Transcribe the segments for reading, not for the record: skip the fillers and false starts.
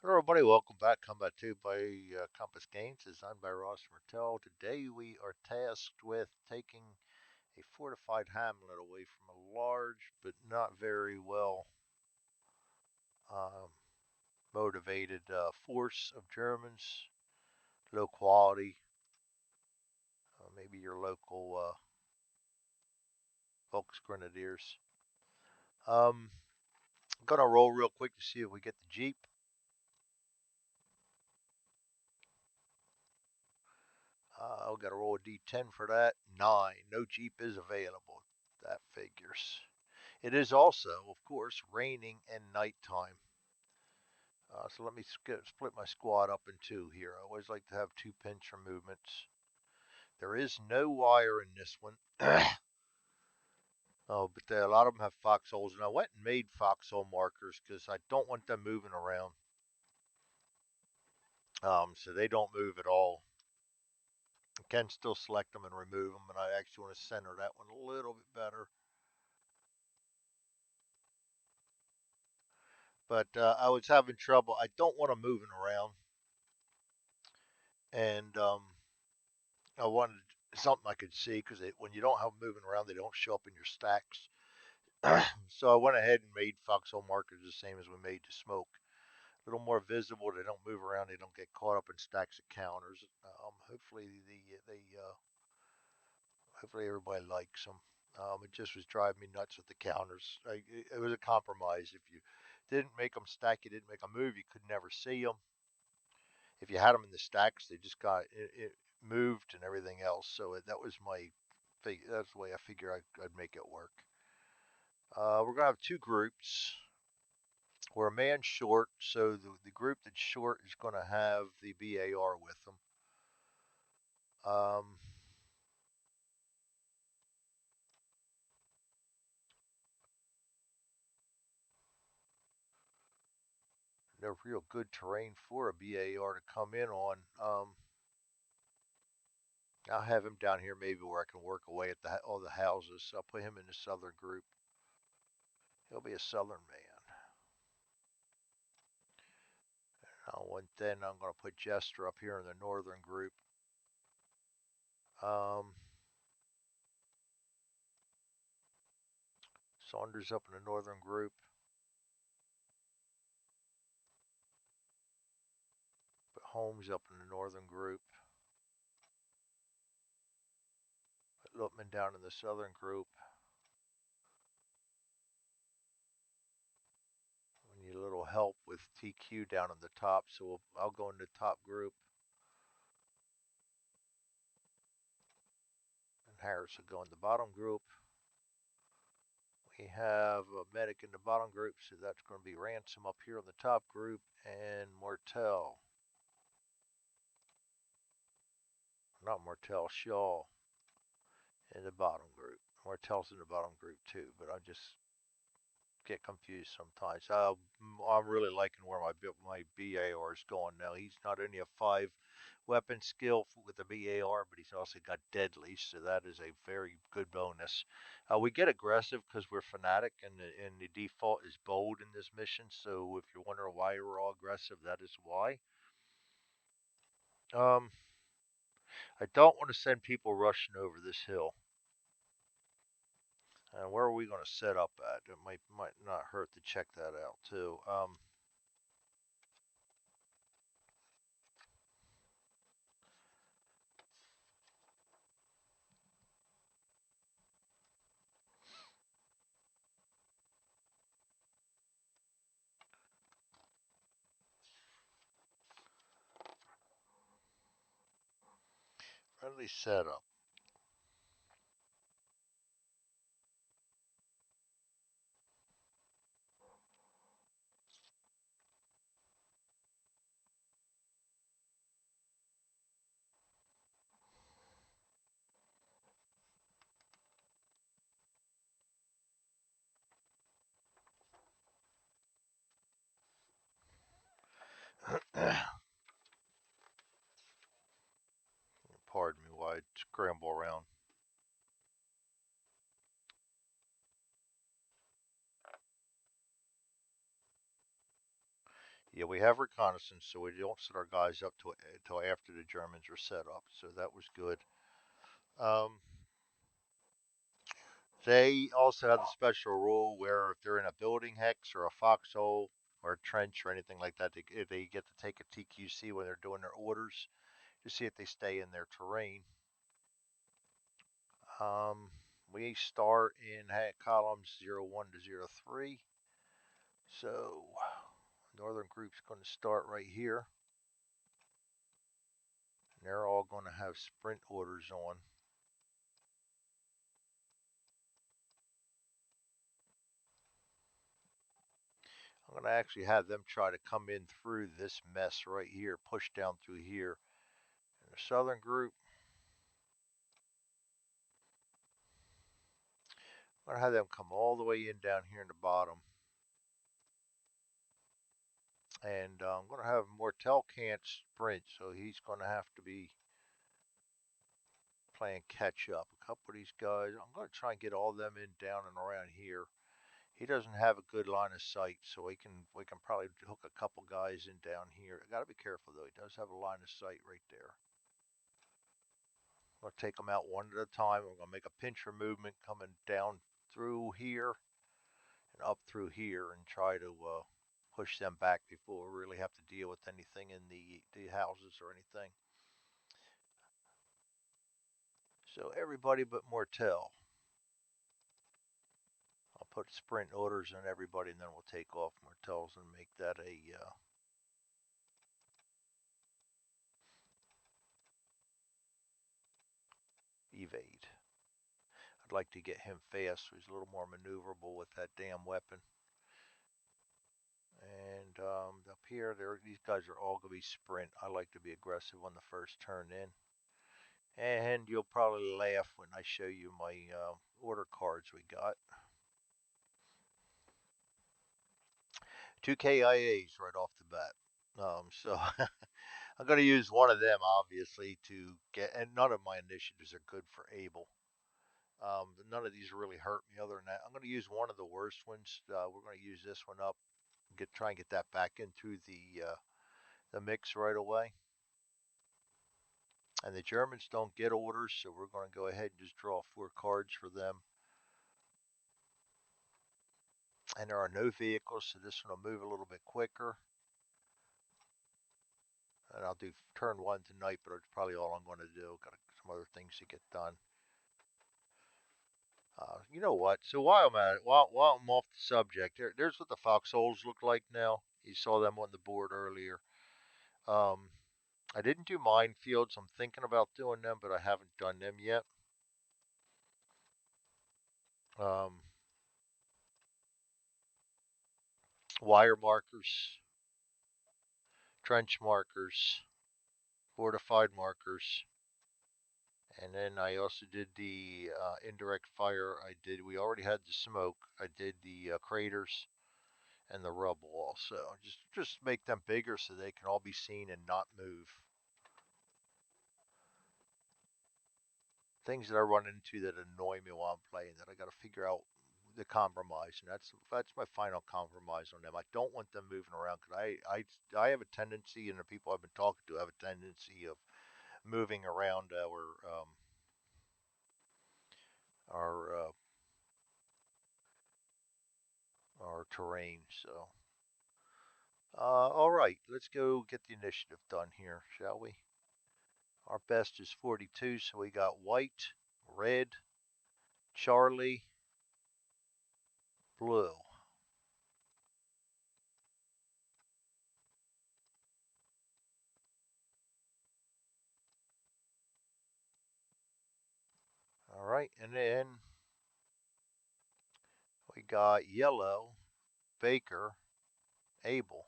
Hello, everybody. Welcome back. Combat 2 by Compass Games, designed by Ross Martell. Today, we are tasked with taking a fortified hamlet away from a large but not very well um, motivated force of Germans, low quality, maybe your local Volksgrenadiers. I'm going to roll real quick to see if we get the Jeep. I've got to roll a d10 for that. 9. No Jeep is available. That figures. It is also, of course, raining and nighttime. So let me split my squad up in two here. I always like to have two pincher movements. There is no wire in this one. Oh, but a lot of them have foxholes, and I went and made foxhole markers because I don't want them moving around. So they don't move at all. I can still select them and remove them, and I actually want to center that one a little bit better. But I was having trouble. I don't want them moving around, and I wanted something I could see because when you don't have them moving around, they don't show up in your stacks. So I went ahead and made foxhole markers the same as we made the smoke. A little more visible. They don't move around. They don't get caught up in stacks of counters. Hopefully everybody likes them. It just was driving me nuts with the counters. It was a compromise. If you didn't make them stack, you didn't make them move, you could never see them. If you had them in the stacks, they just got it moved and everything else. So that was that's the way I figure I'd make it work. We're gonna have two groups. We're a man short, so the group that's short is gonna have the BAR with them. Um, they're real good terrain for a BAR to come in on. I'll have him down here maybe where I can work away at all the houses. So I'll put him in the southern group. He'll be a southern man. Then I'm going to put Jester up here in the northern group. Um, Saunders up in the northern group. Put Holmes up in the northern group. Put Lutman down in the southern group. We need a little help with TQ down on the top, so I'll go in the top group. And Harris will go in the bottom group. We have a medic in the bottom group, so that's going to be Ransom up here in the top group, and Martel. Not Martel, Shaw in the bottom group. Martel's in the bottom group too, but I just get confused sometimes. I'm really liking where my BAR is going now. He's not only a 5 weapon skill with the BAR, but he's also got deadly, so that is a very good bonus. We get aggressive because we're fanatic, and the default is bold in this mission. So if you're wondering why we're all aggressive, that is why. Um, I don't want to send people rushing over this hill. And where are we going to set up at? It might not hurt to check that out too. Friendly setup. Pardon me while I scramble around. Yeah, we have reconnaissance, so we don't set our guys up till after the Germans are set up. So that was good. Um, they also have the special rule where if they're in a building hex or a foxhole or a trench or anything like that, they get to take a TQC when they're doing their orders to see if they stay in their terrain. Um, we start in columns 01 to 03. So northern group's going to start right here. And they're all going to have sprint orders on. I'm going to actually have them try to come in through this mess right here, push down through here. And the southern group, I'm going to have them come all the way in down here in the bottom. And I'm going to have Mortel can't sprint, so he's going to have to be playing catch up. A couple of these guys, I'm going to try and get all of them in down and around here. He doesn't have a good line of sight, so we can probably hook a couple guys in down here. I got to be careful though. He does have a line of sight right there. I'm going to take them out one at a time. We're going to make a pincher movement coming down through here and up through here and try to push them back before we really have to deal with anything in the houses or anything. So everybody but Mortel. I'll put sprint orders on everybody and then we'll take off Mortels and make that a evade. I'd like to get him fast so he's a little more maneuverable with that damn weapon. And up here, these guys are all going to be sprint. I like to be aggressive on the first turn in. And you'll probably laugh when I show you my order cards we got. 2 KIAs right off the bat. So I'm going to use one of them, obviously, to get, and none of my initiatives are good for Able. None of these really hurt me other than that. I'm going to use one of the worst ones. We're going to use this one up, try and get that back into the mix right away. And the Germans don't get orders, so we're going to go ahead and just draw 4 cards for them. And there are no vehicles, so this one will move a little bit quicker. And I'll do turn 1 tonight, but it's probably all I'm going to do. Got some other things to get done. You know what? So while I'm at it, while I'm off the subject, there's what the foxholes look like now. You saw them on the board earlier. Um, I didn't do minefields. I'm thinking about doing them, but I haven't done them yet. Um, wire markers, trench markers, fortified markers, and then I also did the indirect fire. We already had the smoke. I did the craters and the rubble also. Just make them bigger so they can all be seen and not move. Things that I run into that annoy me while I'm playing that I got to figure out the compromise, and that's my final compromise on them. I don't want them moving around because I have a tendency, and the people I've been talking to have a tendency of moving around our our terrain. So, all right, let's go get the initiative done here, shall we? Our best is 42, so we got white, red, Charlie, blue. All right, and then we got yellow, Baker, Abel.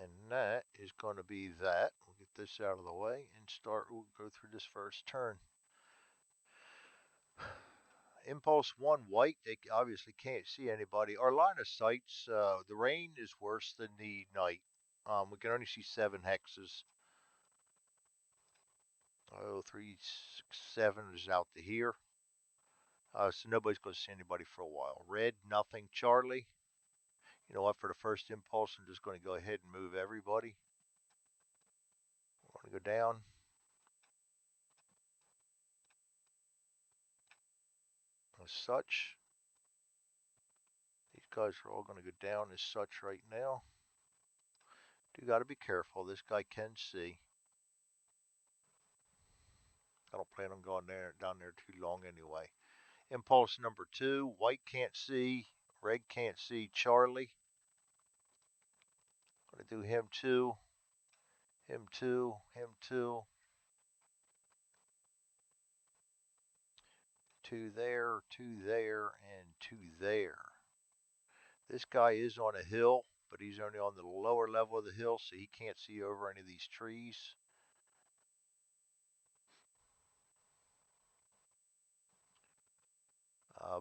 And that is going to be that. We'll get this out of the way and we'll go through this first turn. Impulse 1 white, they obviously can't see anybody. Our line of sights, the rain is worse than the night. We can only see 7 hexes. 3, 6, 7 is out to here. So nobody's going to see anybody for a while. Red, nothing. Charlie, you know what? For the first impulse, I'm just going to go ahead and move everybody. We're going to go down. As such. These guys are all going to go down as such right now. You got to be careful. This guy can see. I don't plan on going down there too long anyway. Impulse number 2. White can't see. Red can't see Charlie. Going to do him too. Him too. Him too. 2 there, 2 there, and 2 there. This guy is on a hill, but he's only on the lower level of the hill, so he can't see over any of these trees.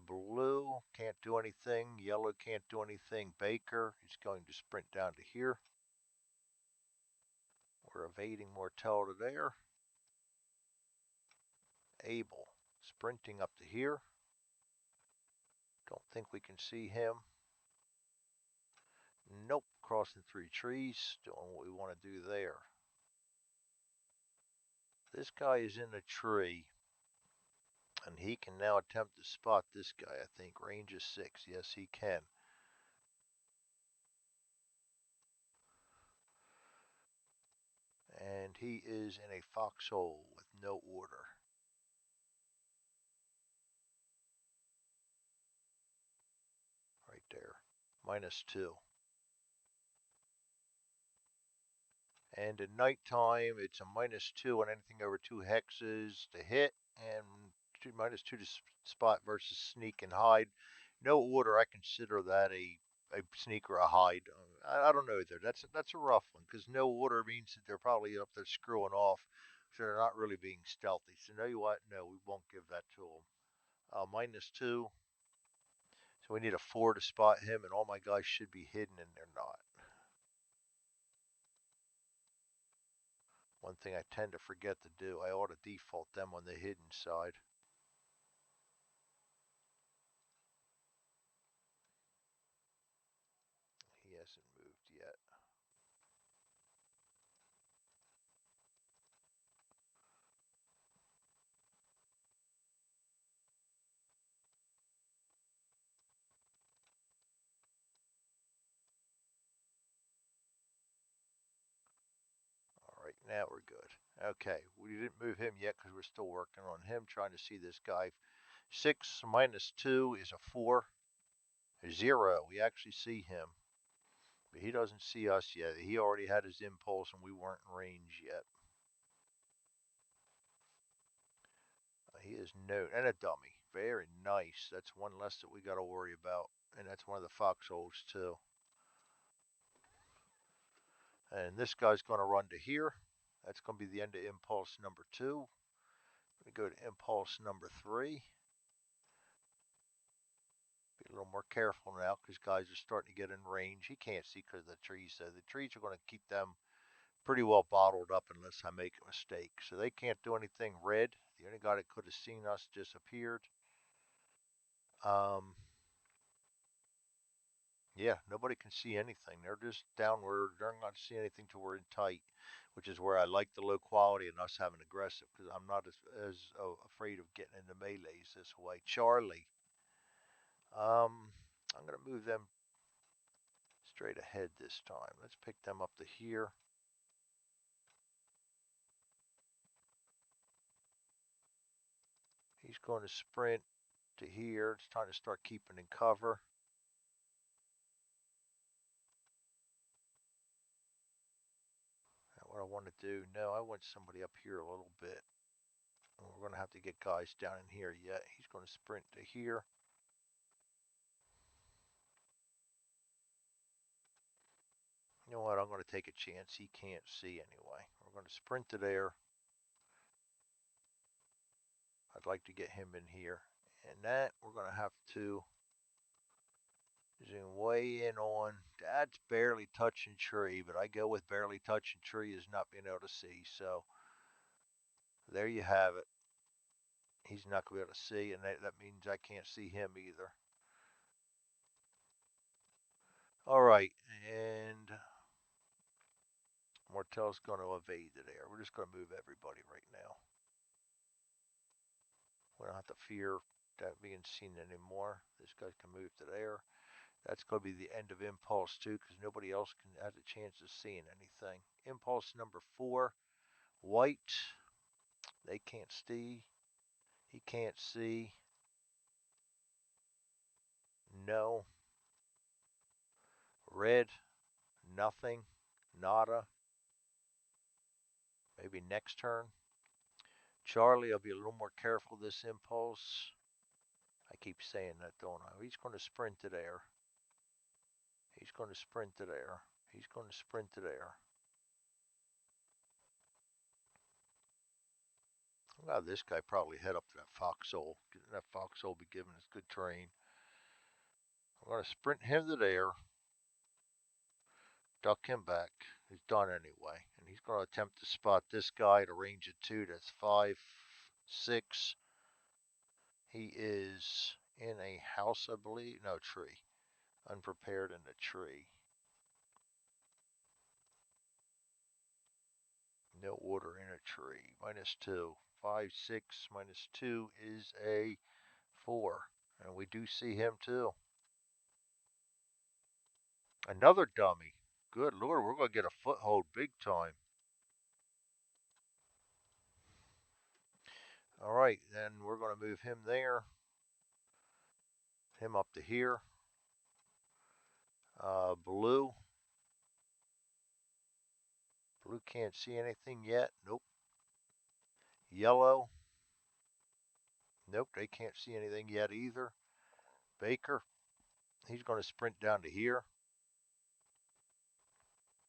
Blue can't do anything. Yellow can't do anything. Baker is going to sprint down to here. We're evading Mortel to there. Abel sprinting up to here. Don't think we can see him. Nope, crossing 3 trees, doing what we want to do there. This guy is in a tree, and he can now attempt to spot this guy, I think. Range is 6. Yes, he can. And he is in a foxhole with no order. Right there. -2. And at nighttime, it's a -2 on anything over 2 hexes to hit, and -2 to spot versus sneak and hide. No order, I consider that a sneak or a hide. I don't know there. That's a rough one because no order means that they're probably up there screwing off, so they're not really being stealthy. So know you what? No, we won't give that to them. -2. So we need a 4 to spot him, and all my guys should be hidden, and they're not. One thing I tend to forget to do, I ought to default them on the hidden side. He hasn't moved yet. All right, now we're good. Okay, we didn't move him yet because we're still working on him, trying to see this guy. 6 -2 is a 4. 0, we actually see him. But he doesn't see us yet. He already had his impulse and we weren't in range yet. He is no, and a dummy. Very nice. That's one less that we got to worry about. And that's one of the foxholes too. And this guy's going to run to here. That's going to be the end of impulse number 2. We go to impulse number 3. Be a little more careful now because guys are starting to get in range. He can't see because of the trees, so the trees are going to keep them pretty well bottled up unless I make a mistake. So they can't do anything red. The only guy that could have seen us disappeared. Um, yeah, nobody can see anything. They're just downward. They're not see anything till we're in tight, which is where I like the low quality and us having aggressive because I'm not as afraid of getting into melees this way. Charlie. I'm going to move them straight ahead this time. Let's pick them up to here. He's going to sprint to here. It's time to start keeping in cover. Now what I want to do, no, I want somebody up here a little bit. We're going to have to get guys down in here yet. He's going to sprint to here. You know what? I'm going to take a chance. He can't see anyway. We're going to sprint to there. I'd like to get him in here. And that we're going to have to zoom way in on. That's barely touching tree, but I go with barely touching tree as not being able to see. So There you have it. He's not going to be able to see, and that means I can't see him either. All right, and Martel's going to evade the air. We're just going to move everybody right now. We don't have to fear that being seen anymore. This guy can move to there. That's going to be the end of impulse two because nobody else can have a chance of seeing anything. Impulse number four, white. They can't see. He can't see. No. Red. Nothing. Nada. Maybe next turn. Charlie, I'll be a little more careful this impulse. I keep saying that, don't I? He's going to sprint to there. He's going to sprint to there. He's going to sprint to there. Well, this guy probably head up to that foxhole. That foxhole be giving us good terrain. I'm going to sprint him to there. Duck him back. He's done anyway. And he's going to attempt to spot this guy at a range of 2. That's 5, 6. He is in a house, I believe. No, tree. Unprepared in a tree. No order in a tree. -2. 5, 6, -2 is a 4. And we do see him too. Another dummy. Good Lord, we're going to get a foothold big time. All right, then we're going to move him there. Him up to here. Blue. Blue can't see anything yet. Nope. Yellow. Nope, they can't see anything yet either. Baker. He's going to sprint down to here.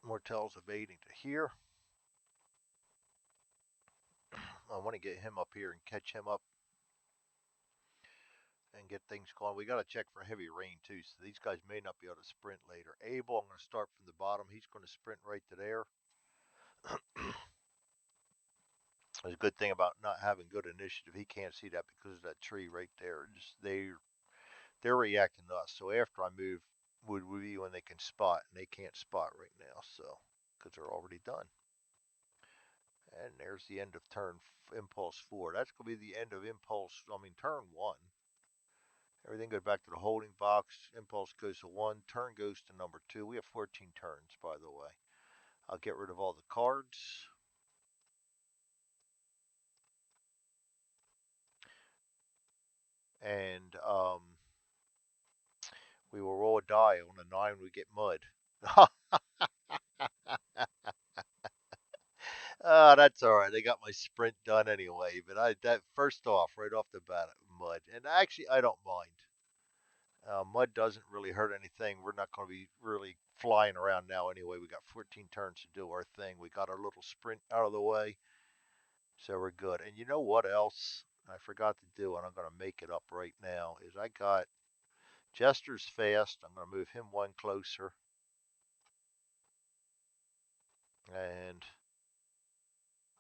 Mortel's evading to here. I want to get him up here and catch him up and get things going. We got to check for heavy rain too, so these guys may not be able to sprint later. Abel, I'm going to start from the bottom. He's going to sprint right to there. There's a good thing about not having good initiative. He can't see that because of that tree right there. They're reacting to us. So after I move would be when they can spot, and they can't spot right now. So because they're already done. And there's the end of turn impulse 4. That's going to be the end of turn 1. Everything goes back to the holding box. Impulse goes to 1. Turn goes to number 2. We have 14 turns, by the way. I'll get rid of all the cards. And we will roll a die. On a 9, we get mud. That's all right. I got my sprint done anyway. But that first off, right off the bat, mud. And actually, I don't mind. Mud doesn't really hurt anything. We're not going to be really flying around now anyway. We got 14 turns to do our thing. We got our little sprint out of the way, so we're good. And you know what else I forgot to do, and I'm going to make it up right now, is I got Jester's fast. I'm going to move him one closer. And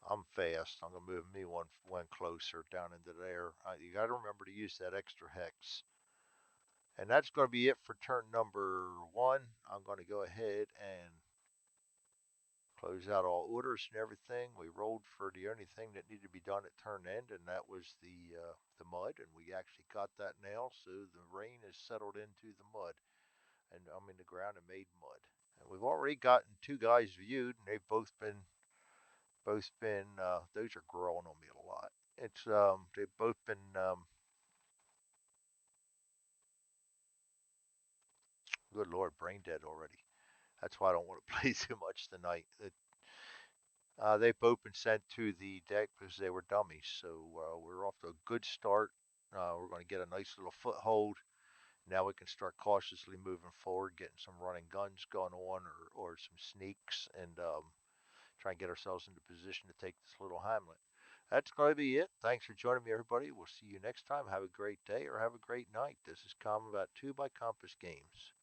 I'm fast. I'm going to move me one closer down into there. You got to remember to use that extra hex. And that's going to be it for turn number 1. I'm going to go ahead and close out all orders and everything. We rolled for the only thing that needed to be done at turn end, and that was the mud. And we actually got that now, so the rain has settled into the mud, and I'm in the ground and made mud. And we've already gotten 2 guys viewed, and they've both been those are growing on me a lot. They've both been good Lord, brain dead already. That's why I don't want to play too much tonight. They've both been sent to the deck because they were dummies. So we're off to a good start. We're going to get a nice little foothold. Now we can start cautiously moving forward, getting some running guns going on, or some sneaks, and try and get ourselves into position to take this little Hamlet. That's going to be it. Thanks for joining me, everybody. We'll see you next time. Have a great day or have a great night. This is Combat 2 by Compass Games.